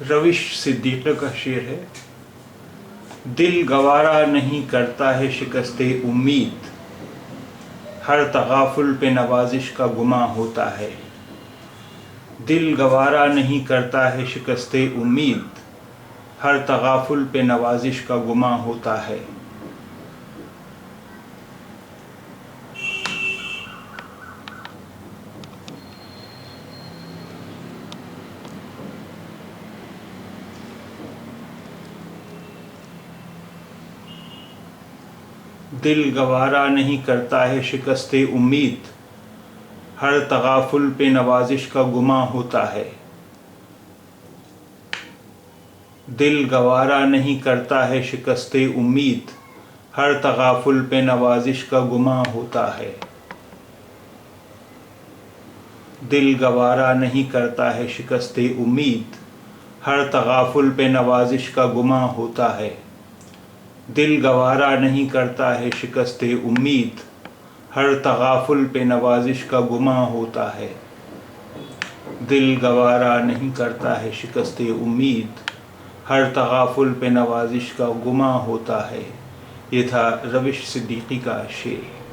روش صدیقہ کا شعر ہے۔ دل گوارا نہیں کرتا ہے شکست امید، ہر تغافل پہ نوازش کا گماں ہوتا ہے۔ دل گوارا نہیں کرتا ہے شکست امید، ہر تغافل پہ نوازش کا گماں ہوتا ہے۔ دل گوارا نہیں کرتا ہے شکست امید، ہر تغافل پہ نوازش کا گماں ہوتا ہے۔ دل گوارا نہیں کرتا ہے شکست امید، ہر تغافل پہ نوازش کا گماں ہوتا ہے۔ دل گوارا نہیں کرتا ہے شکست امید، ہر تغافل پہ نوازش کا گماں ہوتا ہے۔ دل گوارا نہیں کرتا ہے شکست امید، ہر تغافل پہ نوازش کا گماں ہوتا ہے۔ دل گوارا نہیں کرتا ہے شکست امید، ہر تغافل پہ نوازش کا گماں ہوتا ہے۔ یہ تھا روش صدیقی کا شعر۔